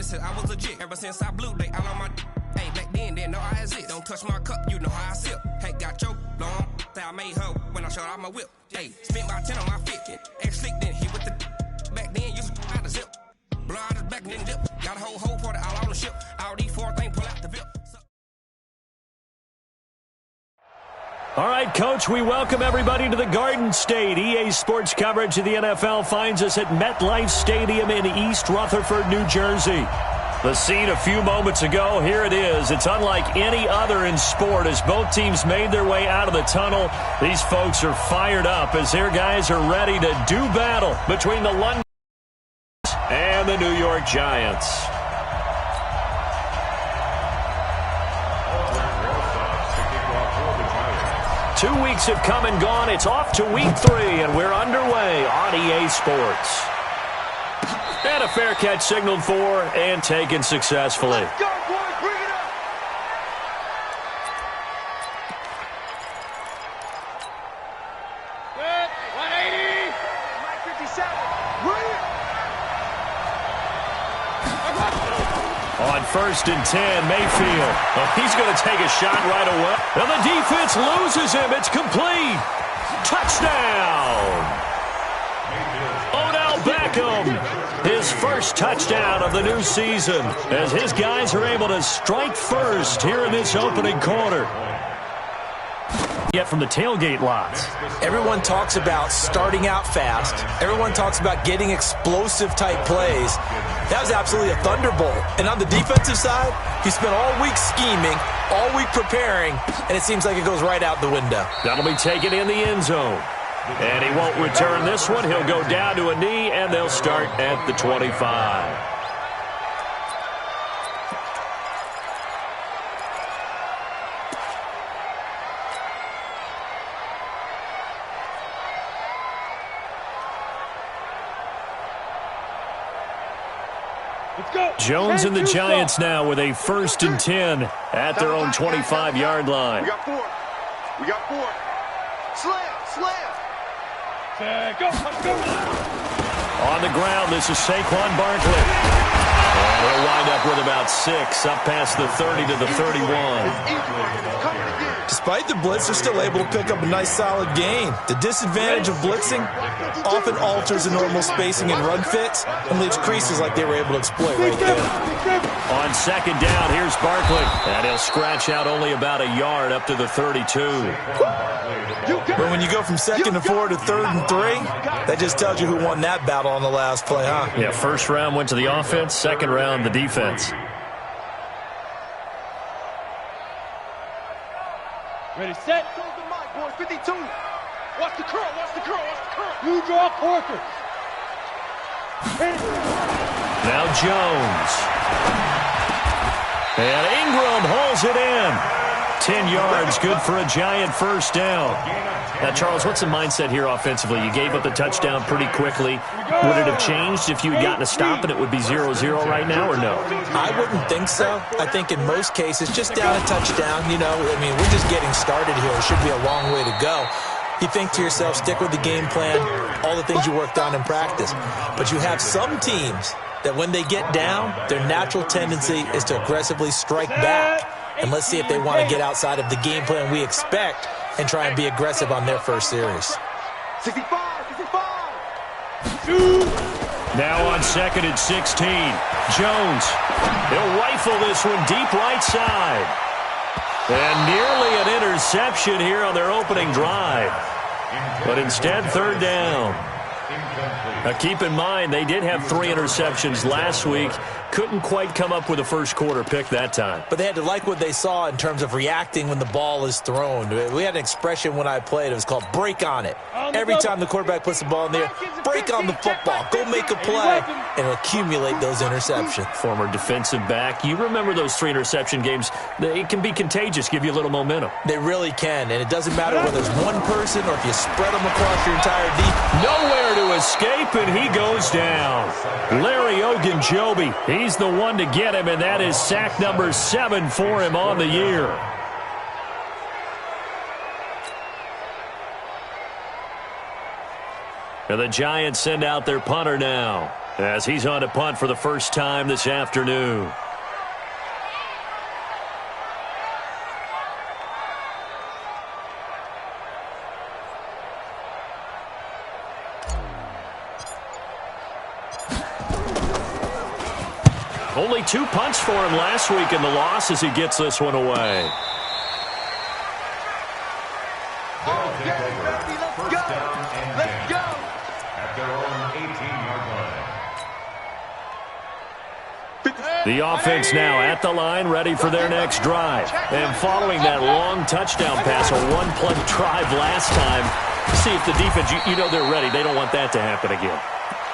money since I was legit. Ever since I blew, they all on my hey, back then, didn't know I exist. Don't touch my cup, you know how I sip. Hey, got your long, say I made her when I showed out my whip. Hey, spent my 10 on my fit. Ex-slick, then hit with the back then, used to out the zip. Blow out his back, then dip. Got a whole party all on the ship. All these 4 things pull out the VIP. All right, Coach, we welcome everybody to the Garden State. EA Sports coverage of the NFL finds us at MetLife Stadium in East Rutherford, New Jersey. The scene a few moments ago, here it is. It's unlike any other in sport as both teams made their way out of the tunnel. These folks are fired up as their guys are ready to do battle between the London and the New York Giants. Two weeks have come and gone. It's off to week 3, and we're underway on EA Sports. And a fair catch signaled for and taken successfully. Let's go, boys. Bring it up. Good. 180. 57. Bring it. On 1st and 10, Mayfield. Oh, he's going to take a shot right away. And the defense loses him. It's complete. Touchdown. Odell Beckham. His first touchdown of the new season as his guys are able to strike first here in this opening quarter. Yet from the tailgate lots. Everyone talks about starting out fast. Everyone talks about getting explosive type plays. That was absolutely a thunderbolt. And on the defensive side, he spent all week scheming, all week preparing, and it seems like it goes right out the window. That'll be taken in the end zone. And he won't return this one. He'll go down to a knee, and they'll start at the 25. Jones and the Giants now with a 1st and 10 at their own 25-yard line. We got 4. We got 4. Slam. Go. On the ground, this is Saquon Barkley. And he'll wind up with about 6, up past the 30 to the 31. Despite the blitz, they're still able to pick up a nice solid gain. The disadvantage of blitzing often alters the normal spacing and run fits and leaves creases like they were able to exploit right there. On 2nd down, here's Barkley. And he'll scratch out only about a yard up to the 32. But when you go from 2nd and 4 to 3rd and 3, that just tells you who won that battle on the last play, huh? Yeah, 1st round went to the offense, 2nd round the defense. Ready, set. Show the mic, boys. 52. Watch the curl. You draw Corker. Now Jones. And Ingram holds it in. 10 yards, good for a Giant 1st down. Now, Charles, what's the mindset here offensively? You gave up the touchdown pretty quickly. Would it have changed if you had gotten a stop and it would be 0-0 right now, or no? I wouldn't think so. I think in most cases, just down a touchdown, we're just getting started here. It should be a long way to go. You think to yourself, stick with the game plan, all the things you worked on in practice. But you have some teams that when they get down, their natural tendency is to aggressively strike back. And let's see if they want to get outside of the game plan we expect and try and be aggressive on their first series. 65. Now on 2nd and 16. Jones. He'll rifle this one deep right side. And nearly an interception here on their opening drive. But instead, 3rd down. Now keep in mind, they did have 3 interceptions last week. Couldn't quite come up with a first quarter pick that time. But they had to like what they saw in terms of reacting when the ball is thrown. We had an expression when I played. It was called break on it. Every time the quarterback puts the ball in there, break on the football. Go make a play and accumulate those interceptions. Former defensive back. You remember those 3 interception games. It can be contagious, give you a little momentum. They really can, and it doesn't matter whether it's one person or if you spread them across your entire defense. Nowhere to escape, and he goes down. Larry Ogunjobi, he's the one to get him, and that is sack number 7 for him on the year. And the Giants send out their punter now, as he's on to punt for the first time this afternoon. Only 2 punts for him last week in the loss as he gets this one away. Let's go. At their own 18-yard line. The offense now at the line, ready for their next drive. And following that long touchdown pass, a one-play drive last time, see if the defense, you know they're ready. They don't want that to happen again.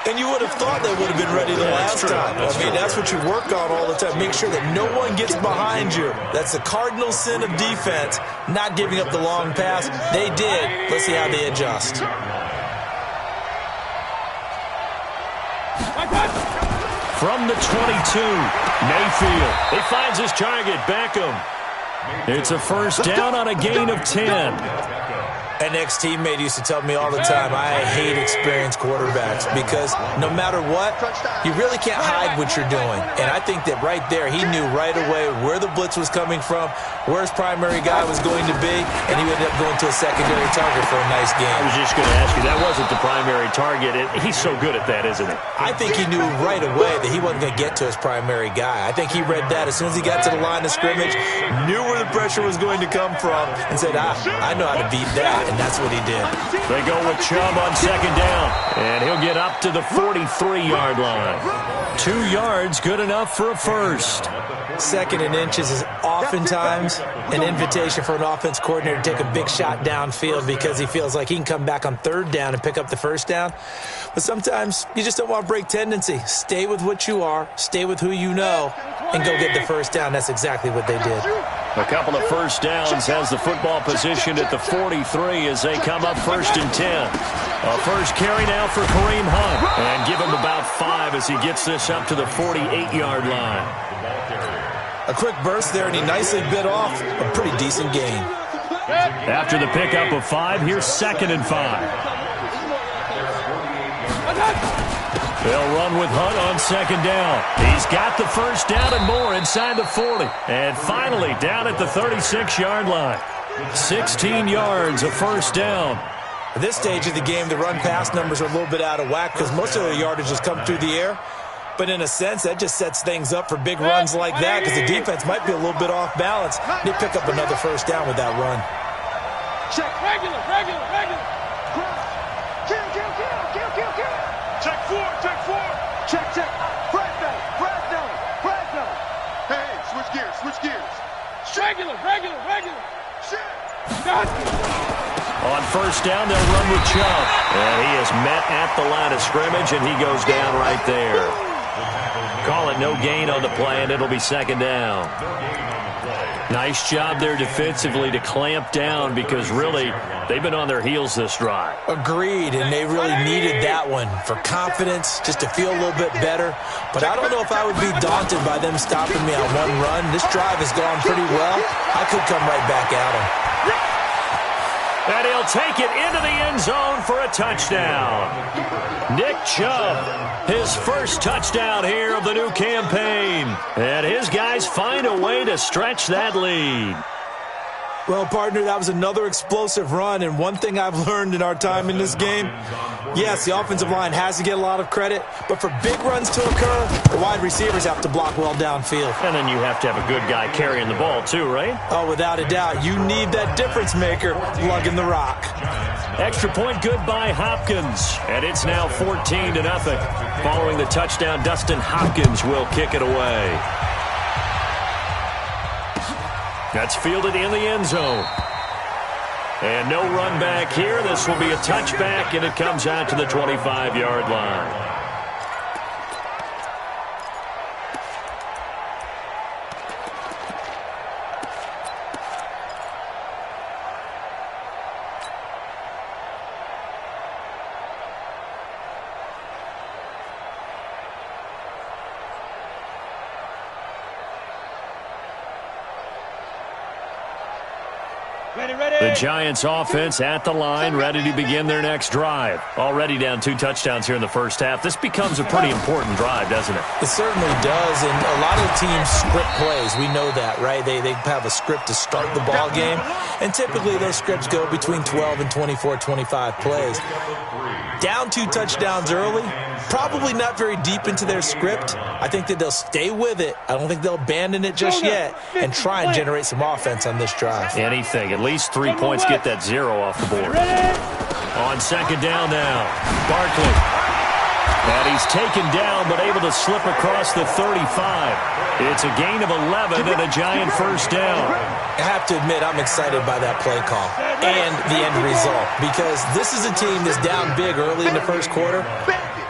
And you would have thought they would have been ready the last time. That's what you work on all the time. Make sure that no one gets behind you. That's the cardinal sin of defense, not giving up the long pass. They did. Let's see how they adjust. From the 22, Mayfield. He finds his target, Beckham. It's a first down on a gain of 10. An ex-teammate used to tell me all the time, I hate experienced quarterbacks because no matter what, you really can't hide what you're doing. And I think that right there, he knew right away where the blitz was coming from, where his primary guy was going to be, and he ended up going to a secondary target for a nice game. I was just going to ask you, that wasn't the primary target. He's so good at that, isn't he? I think he knew right away that he wasn't going to get to his primary guy. I think he read that as soon as he got to the line of scrimmage, knew where the pressure was going to come from, and said, I know how to beat that. And that's what he did. They go with Chubb on second down. And he'll get up to the 43-yard line. 2 yards, good enough for a first. Second and inches is oftentimes an invitation for an offense coordinator to take a big shot downfield because he feels like he can come back on third down and pick up the first down. But sometimes you just don't want to break tendency. Stay with what you are, stay with who you know, and go get the first down. That's exactly what they did. A couple of first downs, has the football positioned at the 43 as they come up first and 10. A first carry now for Kareem Hunt. And give him about 5 as he gets this up to the 48-yard line. A quick burst there, and he nicely bit off a pretty decent gain. After the pickup of 5, here's second and 5. They'll run with Hunt on second down. He's got the first down and more inside the 40. And finally down at the 36-yard line. 16 yards, a first down. At this stage of the game, the run-pass numbers are a little bit out of whack because most of the yardage has come through the air. But in a sense, that just sets things up for big runs like that because the defense might be a little bit off balance. They pick up another first down with that run. Check. Regular. Kill. Check four. Check. Fresno. Hey, switch gears. Regular. Shit. On first down, they'll run with Chubb. And he is met at the line of scrimmage, and he goes down right there. Call it no gain on the play, and it'll be second down. Nice job there defensively to clamp down because really they've been on their heels this drive. Agreed, and they really needed that one for confidence, just to feel a little bit better. But I don't know if I would be daunted by them stopping me on one run. This drive has gone pretty well. I could come right back at them. And he'll take it into the end zone for a touchdown. Nick Chubb, his first touchdown here of the new campaign. And his guys find a way to stretch that lead. Well, partner, that was another explosive run, and one thing I've learned in our time in this game, yes, the offensive line has to get a lot of credit, but for big runs to occur, the wide receivers have to block well downfield. And then you have to have a good guy carrying the ball too, right? Oh, without a doubt. You need that difference maker lugging the rock. Extra point good by Hopkins, and it's now 14-0. Following the touchdown, Dustin Hopkins will kick it away. That's fielded in the end zone. And no run back here. This will be a touchback, and it comes out to the 25-yard line. The Giants offense at the line, ready to begin their next drive. Already down 2 touchdowns here in the first half. This becomes a pretty important drive, doesn't it? It certainly does, and a lot of teams script plays. We know that, right? They have a script to start the ball game, and typically those scripts go between 12 and 24, 25 plays. Down 2 touchdowns early, probably not very deep into their script. I think that they'll stay with it. I don't think they'll abandon it just yet and try and generate some offense on this drive. Anything. At least 3 points, get that 0 off the board. On second down now, Barkley. And he's taken down but able to slip across the 35. It's a gain of 11 and a Giant first down. I have to admit, I'm excited by that play call and the end result, because this is a team that's down big early in the first quarter,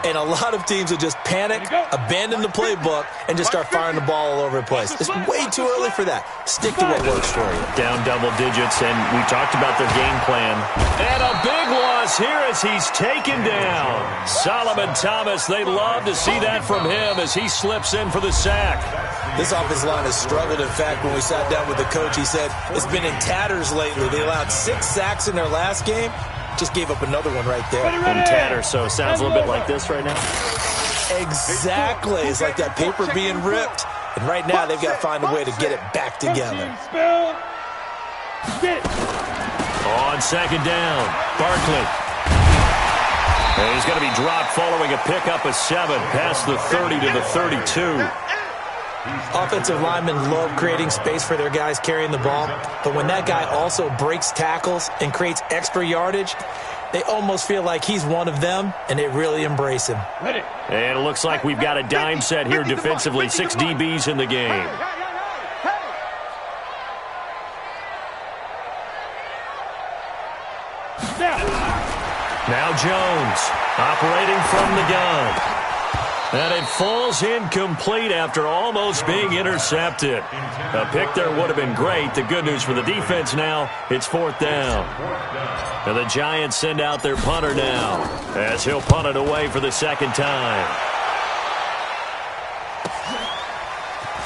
and a lot of teams will just panic, abandon the playbook, and just start firing the ball all over the place. It's way too early for that. Stick to what works for you. Down double digits, and we talked about their game plan. And a big loss here as he's taken down. Solomon Thomas, they love to see that from him as he slips in for the sack. This offensive line has struggled. In fact, when we sat down with the coach, he said it's been in tatters lately. They allowed 6 sacks in their last game. Just gave up another one right there. In tatters, so it sounds a little bit like this right now. Exactly. It's like that paper being ripped. And right now, they've got to find a way to get it back together. On second down, Barkley. And he's going to be dropped following a pickup of 7 past the 30 to the 32. Offensive linemen love creating space for their guys carrying the ball, but when that guy also breaks tackles and creates extra yardage, they almost feel like he's one of them, and they really embrace him. And it looks like we've got a dime set here defensively. 6 DBs in the game. Now Jones operating from the gun. And it falls incomplete after almost being intercepted. A pick there would have been great. The good news for the defense now, it's 4th down. And the Giants send out their punter now as he'll punt it away for the second time.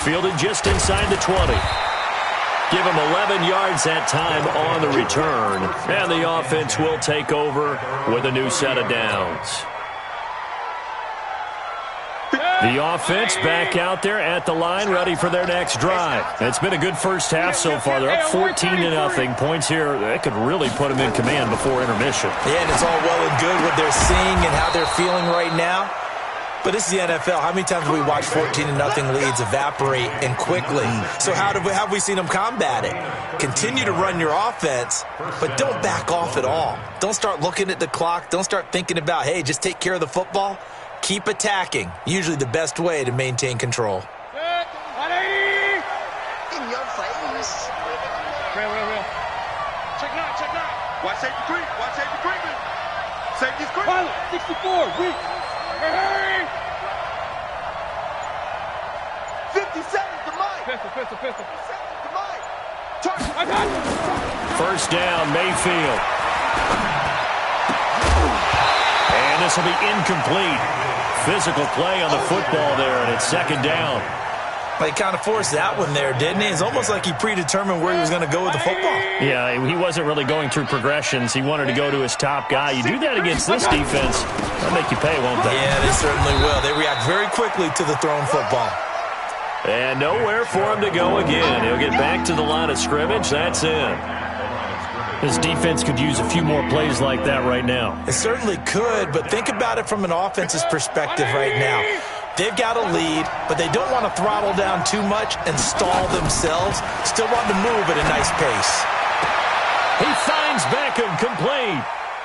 Fielded just inside the 20. Give him 11 yards that time on the return. And the offense will take over with a new set of downs. The offense back out there at the line, ready for their next drive. It's been a good first half so far. They're up 14-0. Points here, that could really put them in command before intermission. Yeah, and it's all well and good what they're seeing and how they're feeling right now. But this is the NFL. How many times have we watched 14-0 leads evaporate and quickly? So how have we seen them combat it? Continue to run your offense, but don't back off at all. Don't start looking at the clock. Don't start thinking about, hey, just take care of the football. Keep attacking. Usually the best way to maintain control. In your face. Real. Check 9. Watch safety creep. Safety's creep. Pilot, 64, weak. Hurry. 50 seconds to Mike. Pistol. 50 seconds to Mike. Target. I got you. First down, Mayfield. And this will be incomplete. Physical play on the football there, and it's second down. He kind of forced that one there, didn't he? It's almost like he predetermined where he was going to go with the football. Yeah, he wasn't really going through progressions. He wanted to go to his top guy. You do that against this defense, they'll make you pay, won't they? Yeah, they certainly will. They react very quickly to the thrown football. And nowhere for him to go again. He'll get back to the line of scrimmage. That's it. This defense could use a few more plays like that right now. It certainly could, but think about it from an offense's perspective right now. They've got a lead, but they don't want to throttle down too much and stall themselves. Still want to move at a nice pace. He finds Beckham complete.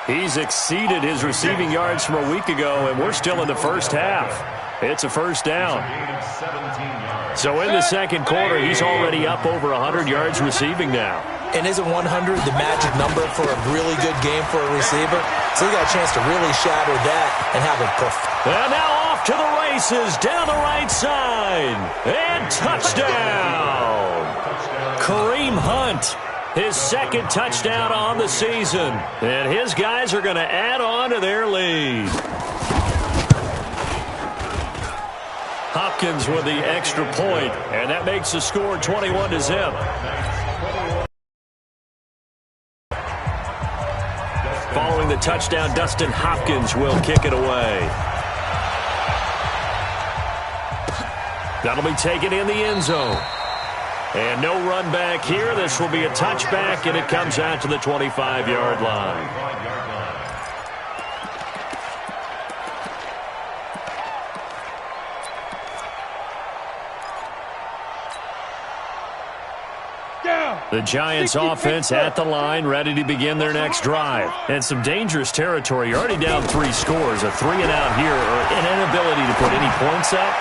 He's exceeded his receiving yards from a week ago, and we're still in the first half. It's a first down. So in the second quarter, he's already up over 100 yards receiving now. And isn't 100 the magic number for a really good game for a receiver? So he got a chance to really shatter that and have it perfect. And now off to the races down the right side. And touchdown. Kareem Hunt, his second touchdown on the season. And his guys are going to add on to their lead. Hopkins with the extra point, and that makes the score 21-0. touchdown. Dustin Hopkins will kick it away. That'll be taken in the end zone. And no run back here. This will be a touchback, and it comes out to the 25-yard line. The Giants offense at the line, ready to begin their next drive. And some dangerous territory. You're already down 3 scores. A 3-and-out here, or an inability to put any points up.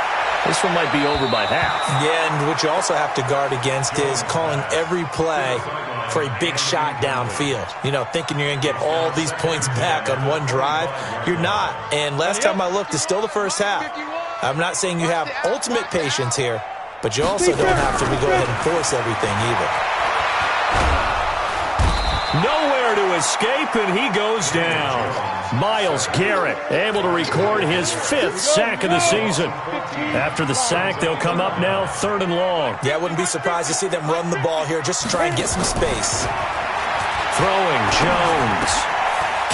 This one might be over by half. Yeah, and what you also have to guard against is calling every play for a big shot downfield. You know, thinking you're going to get all these points back on one drive. You're not. And last time I looked, it's still the first half. I'm not saying you have ultimate patience here, but you also don't have to go ahead and force everything either. Nowhere to escape, and he goes down. Myles Garrett able to record his 5th sack of the season. After the sack, they'll come up now 3rd and long. Yeah, I wouldn't be surprised to see them run the ball here just to try and get some space. Throwing Jones.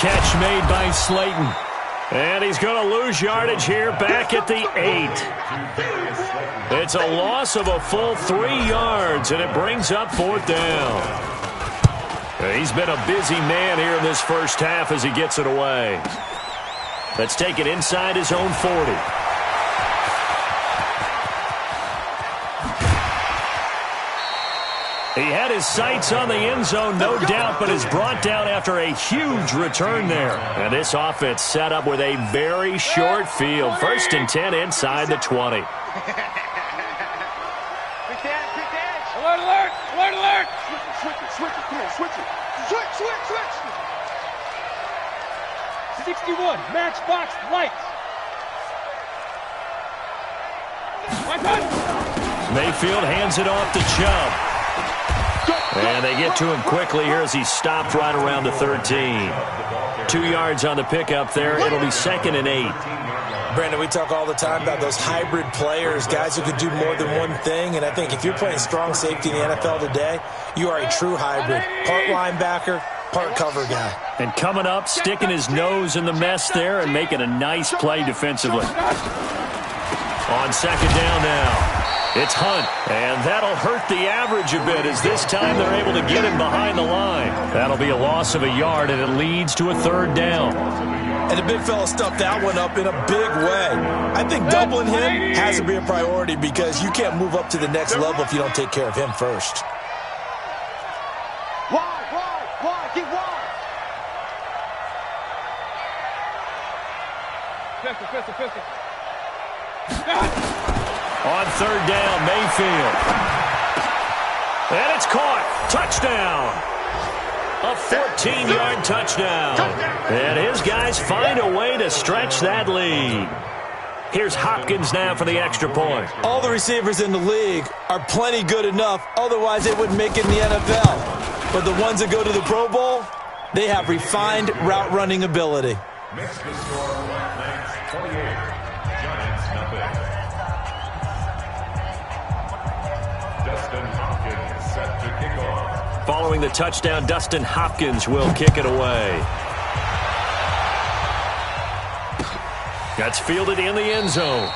Catch made by Slayton. And he's going to lose yardage here back at the 8. It's a loss of a full 3 yards, and it brings up 4th down. He's been a busy man here in this first half as he gets it away. Let's take it inside his own 40. He had his sights on the end zone, no doubt, but is brought down after a huge return there. And this offense set up with a very short field. 1st and 10 inside the 20. Alert, alert! Alert, alert! Switch it, switch it, come on, switch it. Switch, switch, switch! 61, matchbox lights. Mayfield hands it off to Chubb. And they get to him quickly here as he stopped right around the 13. 2 yards on the pickup there. It'll be 2nd and 8. Brandon, we talk all the time about those hybrid players, guys who could do more than one thing. And I think if you're playing strong safety in the NFL today, you are a true hybrid. Part linebacker, part cover guy. And coming up, sticking his nose in the mess there and making a nice play defensively. On 2nd down now. It's Hunt, and that'll hurt the average a bit as this time they're able to get him behind the line. That'll be a loss of a yard, and it leads to a 3rd down. And the big fella stuffed that one up in a big way. I think doubling him has to be a priority because you can't move up to the next level if you don't take care of him first. Wide, get wide. Pistol. On 3rd down, Mayfield. And it's caught. Touchdown. A 14-yard touchdown. And his guys find a way to stretch that lead. Here's Hopkins now for the extra point. All the receivers in the league are plenty good enough. Otherwise, they wouldn't make it in the NFL. But the ones that go to the Pro Bowl, they have refined route running ability. Makes the score 28. Giants nothing. Dustin Hopkins set to kick off. Following the touchdown, Dustin Hopkins will kick it away. That's fielded in the end zone.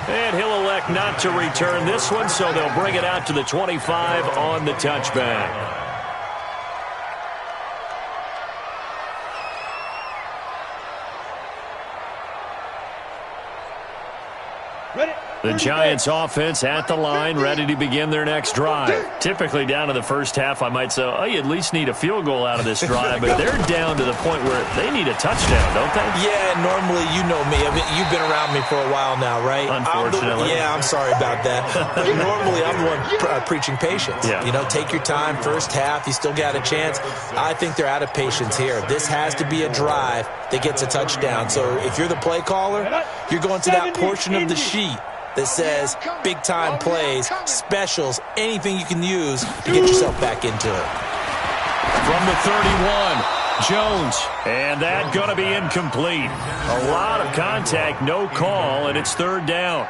And he'll elect not to return this one, so they'll bring it out to the 25 on the touchback. The Giants offense at the line, ready to begin their next drive. Typically down to the first half, I might say, oh, you at least need a field goal out of this drive, but they're down to the point where they need a touchdown, don't they? Yeah, normally, you know me. I mean, you've been around me for a while now, right? Unfortunately. I'm sorry about that. But normally, I'm the one preaching patience. Yeah. You know, take your time, first half, you still got a chance. I think they're out of patience here. This has to be a drive that gets a touchdown. So if you're the play caller, you're going to that portion of the sheet that says big-time plays, specials, anything you can use to get yourself back into it. From the 31, Jones. And that's going to be incomplete. A lot of contact, no call, and it's 3rd down.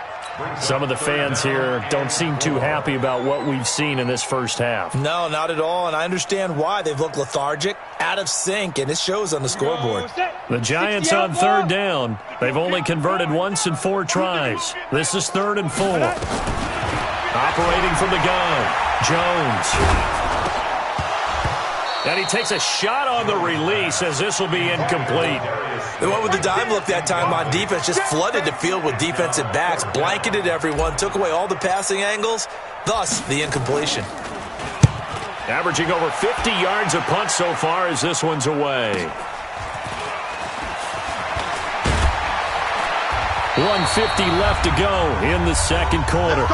Some of the fans here don't seem too happy about what we've seen in this first half. No, not at all, and I understand why. They've looked lethargic, out of sync, and it shows on the scoreboard. The Giants on third down. They've only converted once in 4 tries. This is 3rd and 4. Operating from the gun, Jones. And he takes a shot on the release as this will be incomplete. The one with the dime look that time on defense just flooded the field with defensive backs, blanketed everyone, took away all the passing angles, thus the incompletion. Averaging over 50 yards a punt so far as this one's away. 1:50 left to go in the second quarter.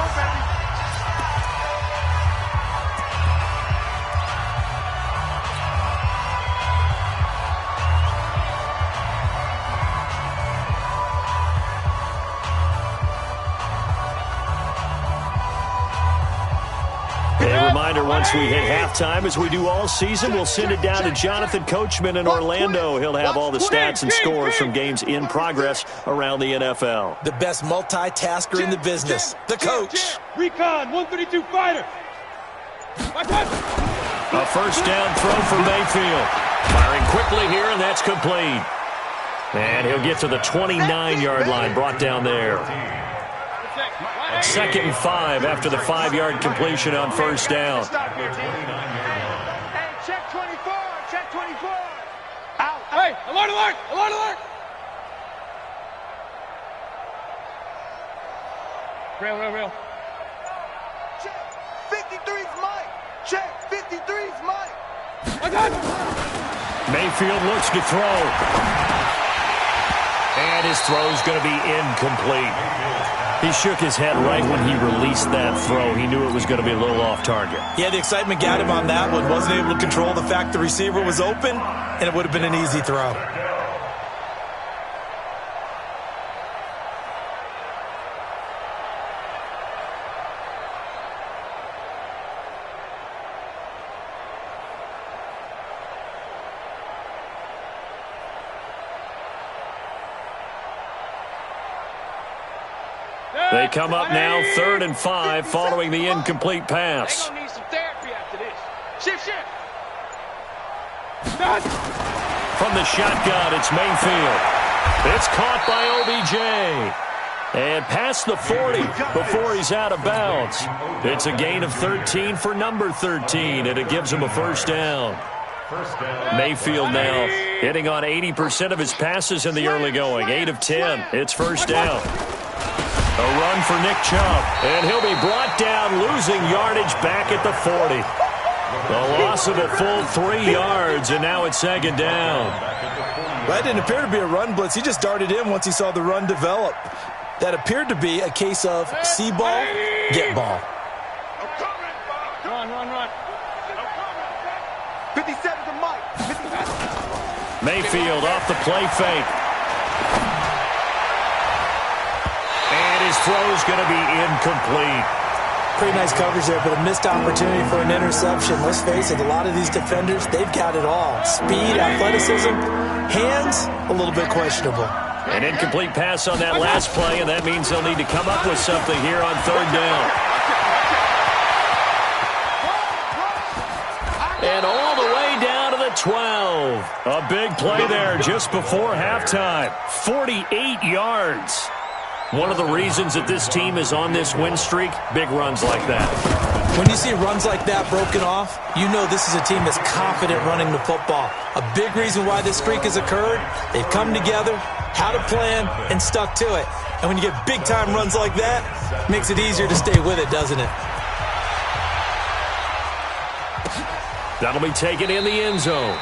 Once we hit halftime, as we do all season, we'll send it down to Jonathan Coachman in Orlando. He'll have all the stats and scores from games in progress around the NFL. The best multitasker in the business, the coach. Recon, 132 fighter. A first down throw for Mayfield. Firing quickly here, and that's complete. And he'll get to the 29-yard line, brought down there. 2nd and 5 after the 5-yard completion on first down. Hey, check 24, check 24. Out. Hey, alert, alert, alert, alert. Real. Check, 53's Mike. Check, 53's Mike. Mayfield looks to throw. And his throw's going to be incomplete. He shook his head right when he released that throw. He knew it was going to be a little off target. Yeah, the excitement got him on that one. Wasn't able to control the fact the receiver was open, and it would have been an easy throw. They come up now 3rd and 5 following the incomplete pass. They're going to need some therapy after this. Shift. From the shotgun, it's Mayfield. It's caught by OBJ. And past the 40 before he's out of bounds. It's a gain of 13 for number 13, and it gives him a first down. Mayfield now hitting on 80% of his passes in the early going. 8 of 10. It's first down. A run for Nick Chubb, and he'll be brought down, losing yardage back at the 40. A loss of a full 3 yards, and now it's 2nd down. That didn't appear to be a run blitz. He just darted in once he saw the run develop. That appeared to be a case of see ball, get ball. Run. 57 to Mike. Mayfield off the play fake. And his throw's going to be incomplete. Pretty nice coverage there, but a missed opportunity for an interception. Let's face it, a lot of these defenders, they've got it all. Speed, athleticism, hands, a little bit questionable. An incomplete pass on that last play, and that means they'll need to come up with something here on 3rd down. And all the way down to the 12. A big play there just before halftime. 48 yards. One of the reasons that this team is on this win streak, big runs like that. When you see runs like that broken off, you know this is a team that's confident running the football. A big reason why this streak has occurred, they've come together, had a plan, and stuck to it. And when you get big-time runs like that, it makes it easier to stay with it, doesn't it? That'll be taken in the end zone.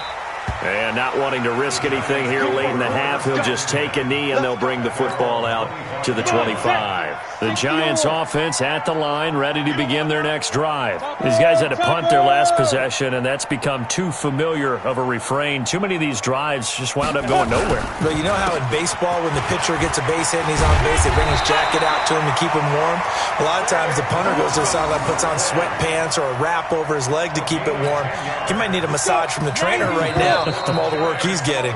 And not wanting to risk anything here late in the half, he'll just take a knee and they'll bring the football out to the 25. The Giants offense at the line, ready to begin their next drive. These guys had to punt their last possession, and that's become too familiar of a refrain. Too many of these drives just wound up going nowhere. But you know how in baseball, when the pitcher gets a base hit and he's on base, they bring his jacket out to him to keep him warm? A lot of times the punter goes to the sideline, puts on sweatpants or a wrap over his leg to keep it warm. He might need a massage from the trainer right now from all the work he's getting.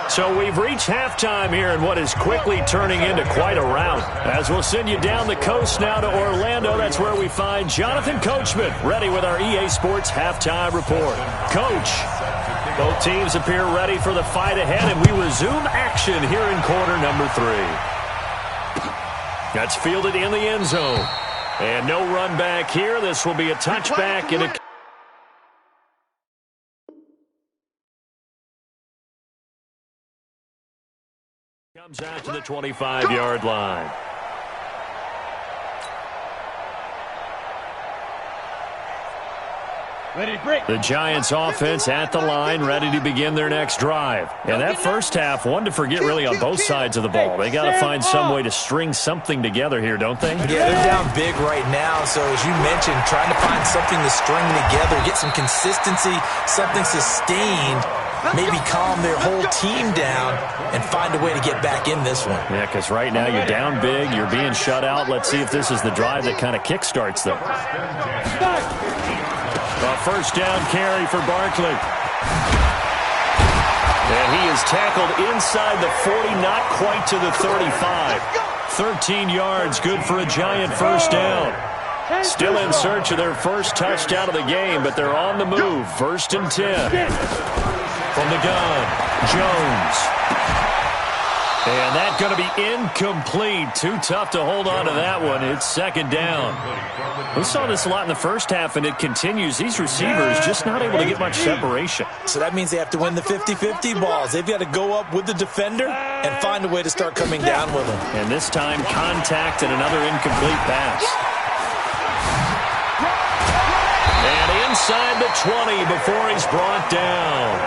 So we've reached halftime here in what is quickly turning into quite a rout. As we'll send you down the coast now to Orlando, that's where we find Jonathan Coachman, ready with our EA Sports halftime report. Coach, both teams appear ready for the fight ahead, and we resume action here in quarter number 3. That's fielded in the end zone. And no run back here. This will be a touchback and a... Comes out to the 25-yard line. Ready to break. The Giants offense at the line, ready to begin their next drive. And that first half, one to forget really on both sides of the ball. They got to find some way to string something together here, don't they? Yeah, they're down big right now. So as you mentioned, trying to find something to string together, get some consistency, something sustained, maybe calm their whole team down and find a way to get back in this one. Yeah, because right now you're down big, you're being shut out. Let's see if this is the drive that kind of kickstarts them. A first down carry for Barkley. And he is tackled inside the 40, not quite to the 35. 13 yards, good for a Giant first down. Still in search of their first touchdown of the game, but they're on the move. First and 10. From the gun, Jones. And that's going to be incomplete. Too tough to hold on to that one. It's second down. We saw this a lot in the first half, and it continues. These receivers just not able to get much separation. So that means they have to win the 50-50 balls. They've got to go up with the defender and find a way to start coming down with them. And this time, contact and another incomplete pass. And inside the 20 before he's brought down.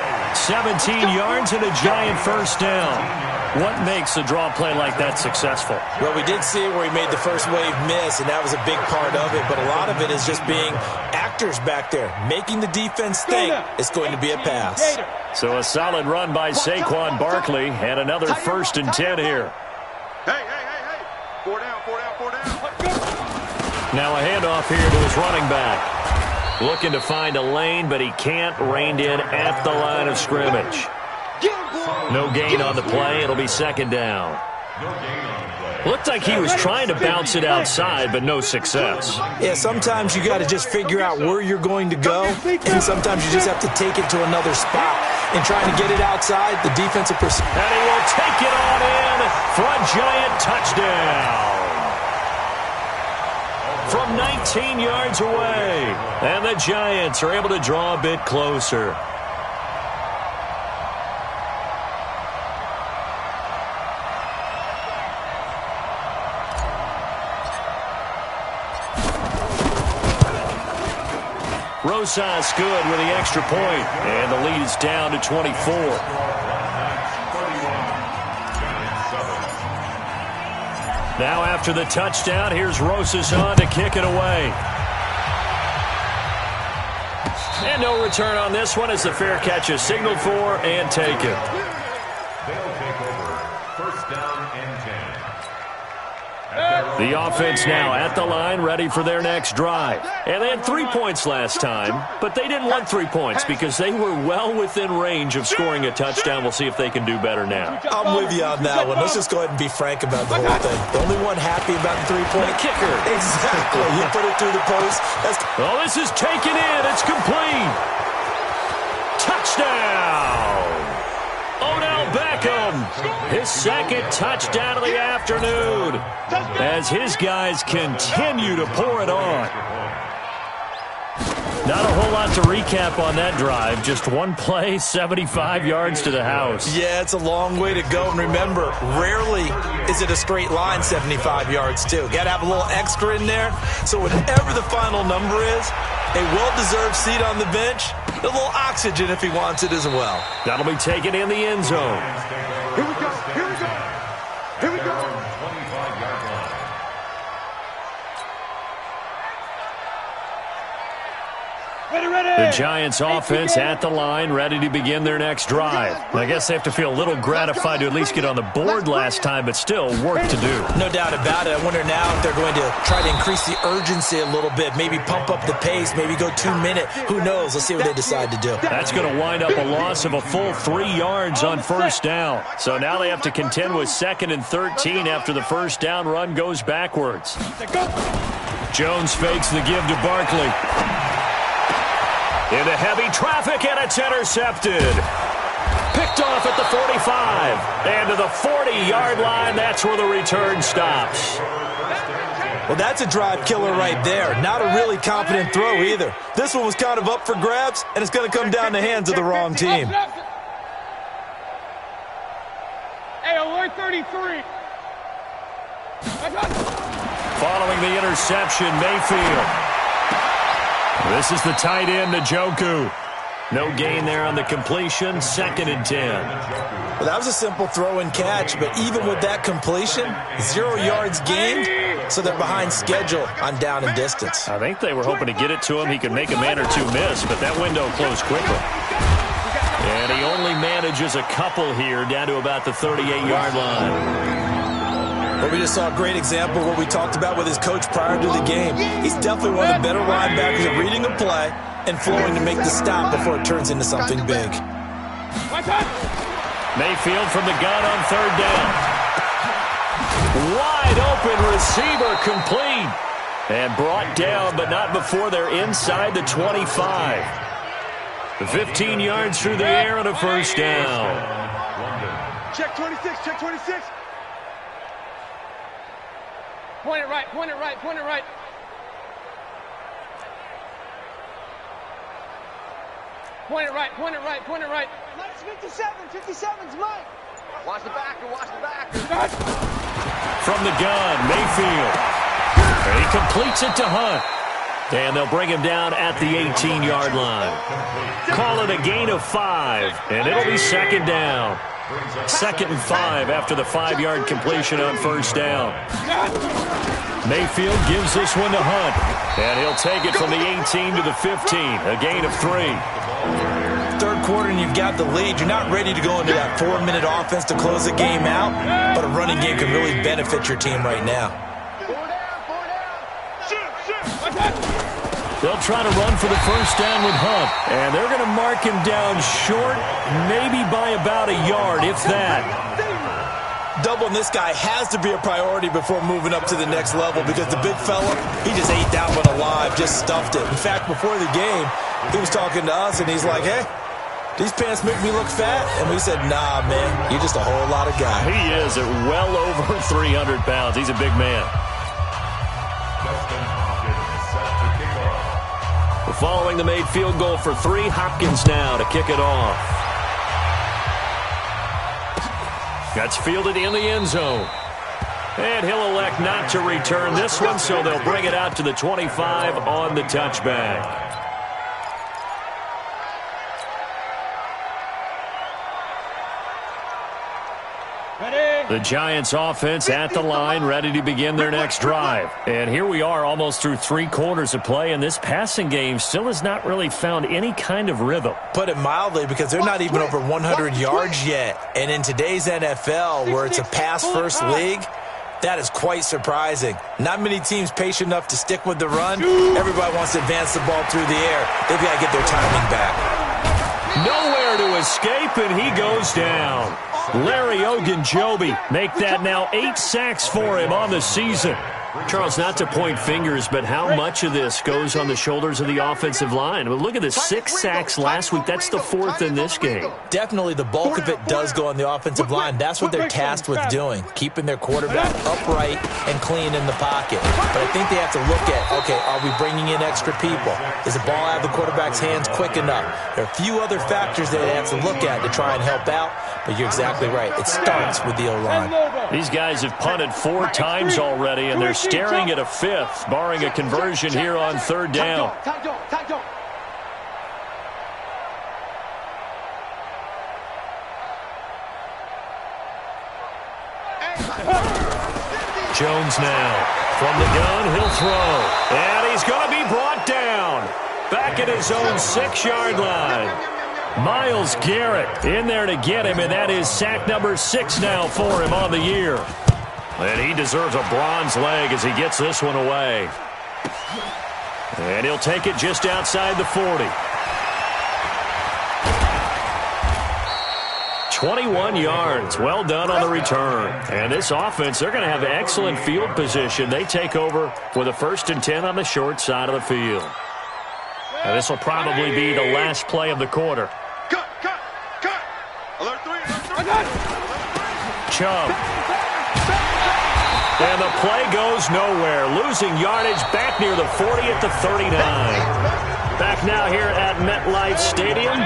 17 yards and a Giant first down. What makes a draw play like that successful? Well, we did see it where he made the first wave miss, and that was a big part of it. But a lot of it is just being actors back there, making the defense think it's going to be a pass. So a solid run by Saquon Barkley, and another first and 10 here. Hey. 4 down. Now a handoff here to his running back. Looking to find a lane, but he can't. Reined in at the line of scrimmage. No gain on the play. It'll be second down. Looked like he was trying to bounce it outside, but no success. Yeah, sometimes you got to just figure out where you're going to go, and sometimes you just have to take it to another spot. And trying to get it outside, the defensive pursuit. And he will take it on in for a Giant touchdown. From 19 yards away. And the Giants are able to draw a bit closer. Rosas good with the extra point, and the lead is down to 24. Now after the touchdown, here's Rosas on to kick it away. And no return on this one as the fair catch is signaled for and taken. They'll take over. First down and 10. The offense now at the line, ready for their next drive. And they had 3 points last time, but they didn't want 3 points because they were well within range of scoring a touchdown. We'll see if they can do better now. I'm with you on that one. Let's just go ahead and be frank about the whole thing. The only one happy about the 3-point kicker. Exactly. You put it through the post. Oh, this is taken in. It's complete. Touchdown. Odell Beckham, his second touchdown of the afternoon, as his guys continue to pour it on. Not a whole lot to recap on that drive. Just one play, 75 yards to the house. Yeah, it's a long way to go. And remember, rarely is it a straight line 75 yards, too. Got to have a little extra in there. So whatever the final number is, a well-deserved seat on the bench, a little oxygen if he wants it as well. That'll be taken in the end zone. Here we go. 25-yard line. The Giants offense at the line, ready to begin their next drive. I guess they have to feel a little gratified to at least get on the board last time, but still work to do. No doubt about it. I wonder now if they're going to try to increase the urgency a little bit, maybe pump up the pace, maybe go 2 minute. Who knows? Let's see what they decide to do. That's going to wind up a loss of a full 3 yards on first down. So now they have to contend with 2nd and 13 after the first down run goes backwards. Jones fakes the give to Barkley. Into heavy traffic, and it's intercepted. Picked off at the 45. And to the 40-yard line, that's where the return stops. Well, that's a drive killer right there. Not a really confident throw either. This one was kind of up for grabs, and it's going to come down the hands of the wrong team. Hey, alert 33. Following the interception, Mayfield. This is the tight end, Njoku. No gain there on the completion, 2nd and 10. Well, that was a simple throw and catch, but even with that completion, 0 yards gained, so they're behind schedule on down and distance. I think they were hoping to get it to him. He could make a man or two miss, but that window closed quickly. And he only manages a couple here, down to about the 38-yard line. Well, we just saw a great example of what we talked about with his coach prior to the game. He's definitely one of the better linebackers at reading a play and flowing to make the stop before it turns into something big. Mayfield from the gun on 3rd down. Wide open receiver, complete. And brought down, but not before they're inside the 25. The 15 yards through the air and a first down. Check 26, check 26. Point it right, point it right, point it right. Point it right, point it right, point it right. That's 57, 57's mine. Watch the backer, watch the backer. From the gun, Mayfield. And he completes it to Hunt. And they'll bring him down at the 18-yard line. Call it a gain of 5, and it'll be 2nd down. 2nd and 5 after the 5-yard completion on first down. Mayfield gives this one to Hunt, and he'll take it from the 18 to the 15, a gain of 3. 3rd quarter and you've got the lead. You're not ready to go into that 4-minute offense to close the game out, but a running game can really benefit your team right now. They'll try to run for the first down with Hunt, and they're going to mark him down short, maybe by about a yard, if that. Doubling this guy has to be a priority before moving up to the next level because the big fella, he just ate that one alive, just stuffed it. In fact, before the game, he was talking to us, and he's like, hey, these pants make me look fat? And we said, nah, man, you're just a whole lot of guy. He is at well over 300 pounds. He's a big man. Following the made field goal for 3, Hopkins now to kick it off. That's fielded in the end zone. And he'll elect not to return this one, so they'll bring it out to the 25 on the touchback. The Giants offense at the line, ready to begin their next drive. And here we are almost through 3 quarters of play, and this passing game still has not really found any kind of rhythm. Put it mildly, because they're not even over 100 yards yet. And in today's NFL, where it's a pass-first league, that is quite surprising. Not many teams patient enough to stick with the run. Everybody wants to advance the ball through the air. They've got to get their timing back. Nowhere to escape, and he goes down. Larry Ogunjobi make that now 8 sacks for him on the season. Charles, not to point fingers, but how much of this goes on the shoulders of the offensive line? Well, look at the 6 sacks last week. That's the 4th in this game. Definitely the bulk of it does go on the offensive line. That's what they're tasked with doing, keeping their quarterback upright and clean in the pocket. But I think they have to look at, okay, are we bringing in extra people? Is the ball out of the quarterback's hands quick enough? There are a few other factors that they have to look at to try and help out, but you're exactly right. It starts with the O-line. These guys have punted 4 times already, and they're staring at a 5th, barring a conversion here on 3rd down. Jones now. From the gun, he'll throw. And he's going to be brought down. Back back at his own 6-yard line. Myles Garrett in there to get him, and that is sack number 6 now for him on the year. And he deserves a bronze leg as he gets this one away. And he'll take it just outside the 40. 21 yards. Well done on the return. And this offense, they're going to have excellent field position. They take over with a 1st and 10 on the short side of the field. And this will probably be the last play of the quarter. Cut. Alert 3. Chubb. And the play goes nowhere. Losing yardage back near the 40 at the 39. Back now here at MetLife Stadium.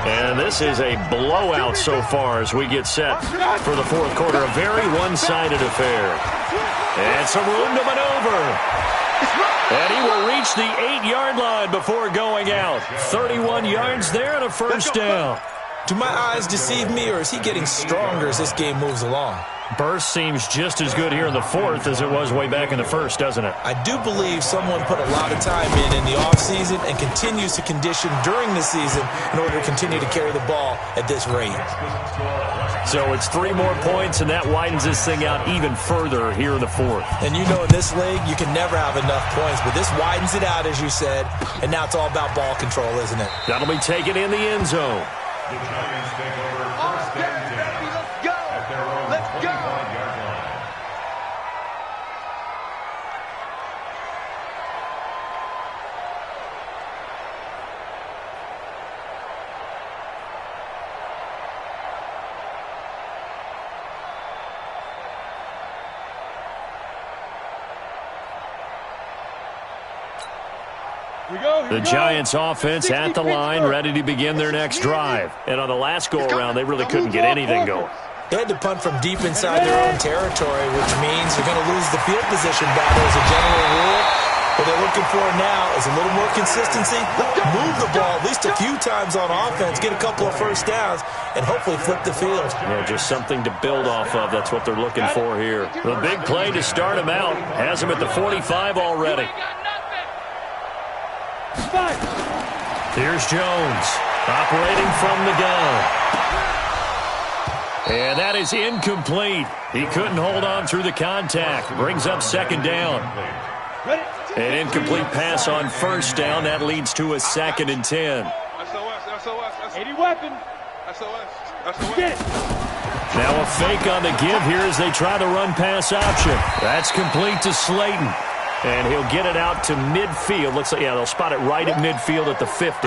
And this is a blowout so far as we get set for the 4th quarter. A very one-sided affair. And some room to maneuver. And he will reach the 8-yard line before going out. 31 yards there and a 1st down. Do my eyes deceive me, or is he getting stronger as this game moves along? Burst seems just as good here in the 4th as it was way back in the 1st, doesn't it? I do believe someone put a lot of time in the offseason and continues to condition during the season in order to continue to carry the ball at this rate. So it's 3 more points, and that widens this thing out even further here in the 4th. And you know in this league, you can never have enough points, but this widens it out, as you said, and now it's all about ball control, isn't it? That'll be taken in the end zone. The Giants take over 1st and 10 at their own 45-yard line. The Giants offense at the line, ready to begin their next drive. And on the last go-around, they really couldn't get anything going. They had to punt from deep inside their own territory, which means they're going to lose the field position battle as a general rule. What they're looking for now is a little more consistency, move the ball at least a few times on offense, get a couple of 1st downs, and hopefully flip the field. Yeah, just something to build off of. That's what they're looking for here. The big play to start him out has him at the 45 already. Here's Jones, operating from the gun. And that is incomplete. He couldn't hold on through the contact. Brings up 2nd down. An incomplete pass on 1st down. That leads to a 2nd and 10. SOS. 80 weapon. SOS. Now a fake on the give here as they try the run-pass option. That's complete to Slayton. And he'll get it out to midfield. Looks like, yeah, they'll spot it right at midfield at the 50.